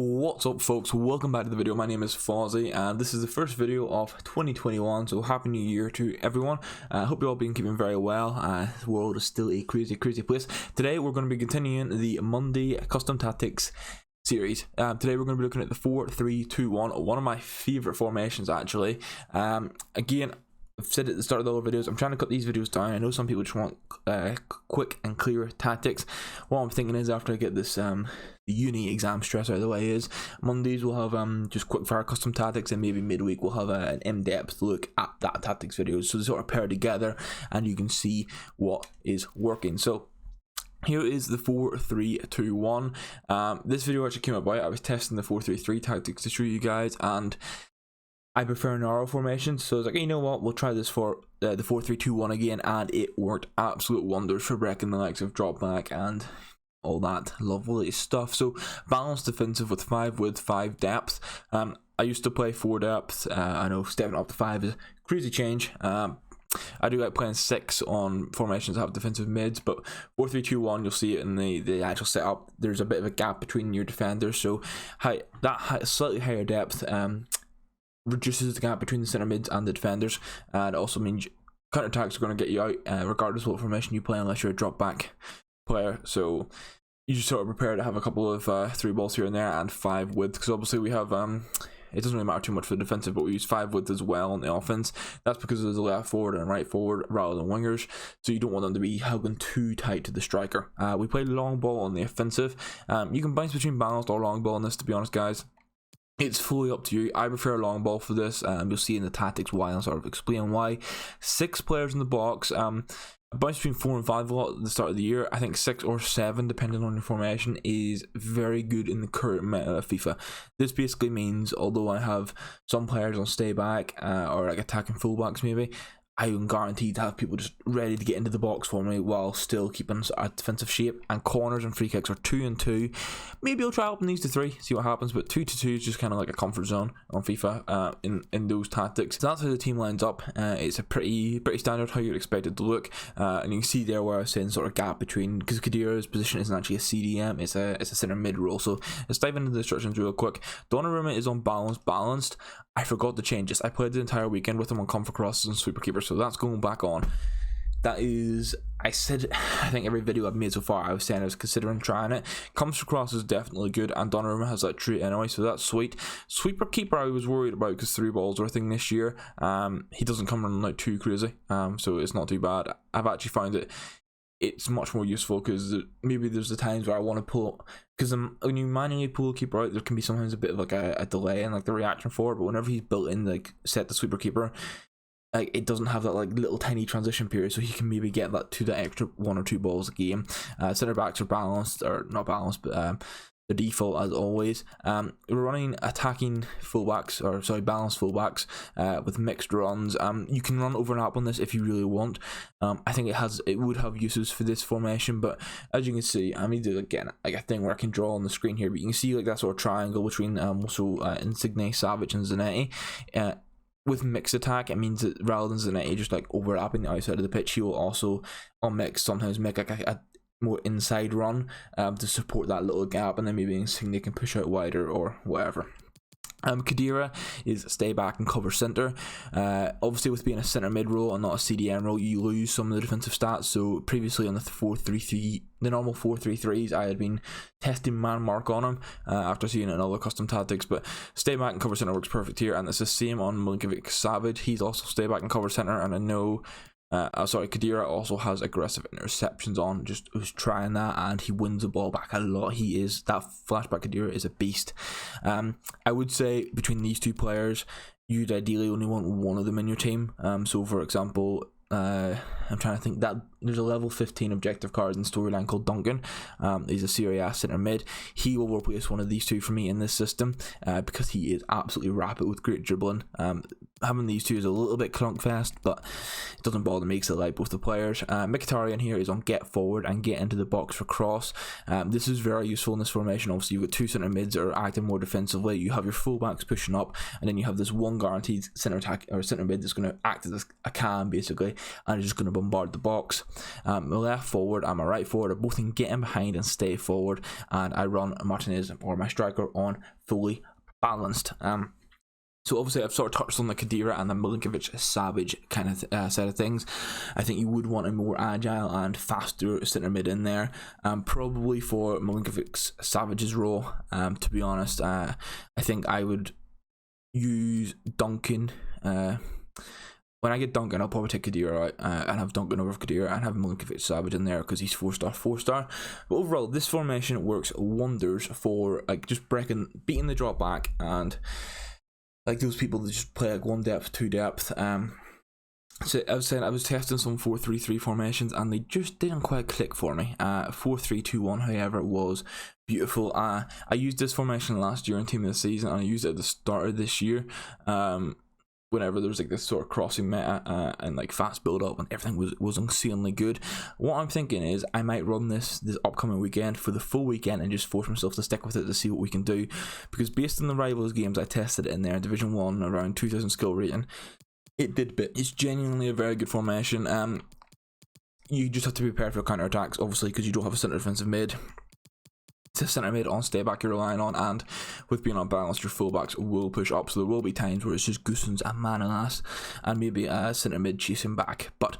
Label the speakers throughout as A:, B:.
A: What's up, folks? Welcome back to the video. My name is MFozzii and this is the first video of 2021, so happy new year to everyone. I hope you're all been keeping very well. The world is still a crazy place. Today we're going to be continuing the Monday custom tactics series. Today we're going to be looking at the 4-3-2-1, one of my favorite formations actually. Again, I've said at the start of all the videos, I'm trying to cut these videos down. I know some people just want quick and clear tactics. What I'm thinking is, after I get this uni exam stress out of the way, is Mondays we'll have just quick fire custom tactics, and maybe midweek we'll have an in-depth look at that tactics video, so they sort of pair together and you can see what is working. So here is the 4-3-2-1. This video actually came about, I was testing the 4-3-3 tactics to show you guys, and I prefer narrow formations, so I was like, hey, you know what, we'll try this for the 4-3-2-1 again, and it worked absolute wonders for breaking the likes of drop back and all that lovely stuff. So balanced defensive with 5 width, 5 depth. I used to play 4 depth. I know stepping up to 5 is a crazy change. I do like playing 6 on formations that have defensive mids, but 4-3-2-1, you'll see it in the actual setup. There's a bit of a gap between your defenders, so slightly higher depth reduces the gap between the centre mids and the defenders, and it also means counter attacks are going to get you out regardless of what formation you play, unless you're a drop back player. So you just sort of prepare to have a couple of 3 balls here and there and 5 width, because obviously we have it doesn't really matter too much for the defensive, but we use 5 width as well on the offense. That's because there's a left forward and right forward rather than wingers, so you don't want them to be hugging too tight to the striker. We play long ball on the offensive. You can bounce between balanced or long ball on this, to be honest guys. It's fully up to you. I prefer a long ball for this. You'll see in the tactics why, I'll sort of explain why. 6 players in the box. A bounce between 4 and 5 a lot at the start of the year. I think 6 or 7, depending on your formation, is very good in the current meta of FIFA. This basically means, although I have some players on stay back or like attacking fullbacks maybe, I am guaranteed to have people just ready to get into the box for me while still keeping a defensive shape. And corners and free kicks are 2 and 2. Maybe I'll try upping these to 3, see what happens, but 2 to 2 is just kind of like a comfort zone on FIFA in those tactics. So that's how the team lines up. It's a pretty standard how you'd expect it to look. And you can see there where I was saying sort of gap between, because Khedira's position isn't actually a CDM, it's a centre mid role. So let's dive into the instructions real quick. Donnarumma is on balanced. I forgot to change this. I played the entire weekend with him on comfort crosses and sweeper keeper, so that's going back on. That is, I think every video I've made so far I was saying I was considering trying it. Comfort cross is definitely good, and Donnarumma has that trait anyway, so that's sweet. Sweeper keeper I was worried about because 3 balls are a thing this year. He doesn't come running like too crazy, so it's not too bad. I've actually found it's much more useful, because maybe there's the times where I want to pull, because when you manually pull a keeper out, there can be sometimes a bit of like a delay in like the reaction for it, but whenever he's built in like set the sweeper keeper, like it doesn't have that like little tiny transition period, so he can maybe get that to the extra 1 or 2 balls a game. Centre backs are balanced, or not balanced, but the default as always. We're running attacking fullbacks, or sorry, balanced fullbacks with mixed runs. You can run overlap on this if you really want. I think it would have uses for this formation, but as you can see, I'm gonna do again like a thing where I can draw on the screen here, but you can see like that sort of triangle between Insigne, Savage, and Zanetti. With mixed attack, it means that rather than Zanetti just like overlapping the outside of the pitch, he will also on mix sometimes make like a more inside run to support that little gap, and then maybe Insigne can push out wider or whatever. Khedira is stay back and cover centre. Obviously with being a centre mid role and not a CDM role, you lose some of the defensive stats. So previously on the 4-3-3, the normal 4-3-3s, I had been testing man mark on him after seeing it in other custom tactics, but stay back and cover centre works perfect here, and it's the same on Milinkovic Savage. He's also stay back and cover centre, and I know Khedira also has aggressive interceptions on, just was trying that, and he wins the ball back a lot. That flashback Khedira is a beast. I would say between these 2 players, you'd ideally only want one of them in your team. So for example, I'm trying to think that there's a level 15 objective card in storyline called Duncan. He's a Serie A centre mid. He will replace one of these 2 for me in this system because he is absolutely rapid with great dribbling. Having these 2 is a little bit clunk fast, but it doesn't bother me because I like both the players. Mkhitaryan here is on get forward and get into the box for cross. This is very useful in this formation. Obviously you've got 2 centre mids that are acting more defensively, you have your fullbacks pushing up, and then you have this one guaranteed centre attack or centre mid that's going to act as a cam basically, and is just going to bombard the box. My left forward and my right forward are both in get in behind and stay forward, and I run Martinez or my striker on fully balanced. So obviously I've sort of touched on the Khedira and the Milinkovic-Savic kind of side of things. I think you would want a more agile and faster centre mid in there, probably for Milinkovic-Savic's role. To be honest, I think I would use Duncan. When I get Duncan, I'll probably take Khedira out and have Duncan over Khedira and have Milinkovic-Savic in there because he's 4-4. But overall, this formation works wonders for like just beating the drop back and like those people that just play like 1 depth, 2 depth. So I was saying I was testing some 4-3-3 formations and they just didn't quite click for me. 4-3-2-1, however, was beautiful. I used this formation last year in Team of the Season, and I used it at the start of this year. Whenever there was like this sort of crossing meta and like fast build up and everything was insanely good. What I'm thinking is I might run this upcoming weekend for the full weekend and just force myself to stick with it to see what we can do, because based on the Rivals games I tested in there, Division 1 around 2000 skill rating, it did bit. It's genuinely a very good formation. You just have to be prepared for counter attacks, obviously, because you don't have a centre defensive mid. It's a centre mid on stay back you're relying on, and with being unbalanced, your fullbacks will push up, so there will be times where it's just Goossens and Manolas and maybe a centre mid chasing back. But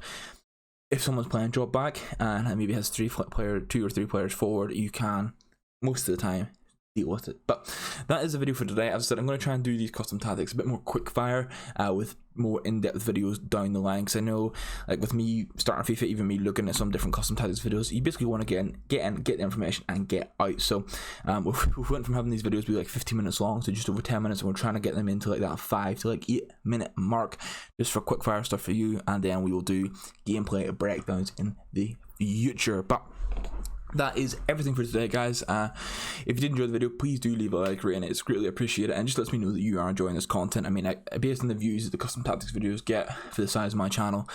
A: if someone's playing drop back and maybe has 2 or 3 players forward, you can most of the time deal with it. But that is the video for today. As I said, I'm going to try and do these custom tactics a bit more quick fire with more in-depth videos down the line, because I know like with me starting FIFA, even me looking at some different custom tactics videos, you basically want to get the information and get out. So we went from having these videos be like 15 minutes long to just over 10 minutes, and we're trying to get them into like that 5 to like 8 minute mark just for quick fire stuff for you, and then we will do gameplay breakdowns in the future. But that is everything for today, guys. If you did enjoy the video, please do leave a like rating. It's greatly appreciated, and just lets me know that you are enjoying this content. I mean, based on the views that the custom tactics videos get for the size of my channel,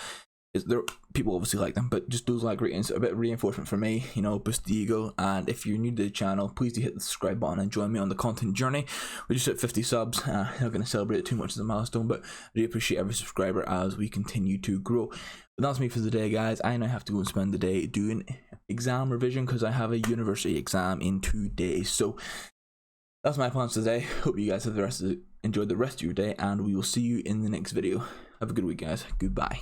A: people obviously like them, but just those like ratings are a bit of reinforcement for me, you know, boost the ego. And if you're new to the channel, please do hit the subscribe button and join me on the content journey. We're just at 50 subs. Not going to celebrate it too much as a milestone, but I really appreciate every subscriber as we continue to grow. But that's me for the day, guys. I now have to go and spend the day doing exam revision because I have a university exam in 2 days. So that's my plans today. Hope you guys have enjoyed the rest of your day, and we will see you in the next video. Have a good week, guys. Goodbye.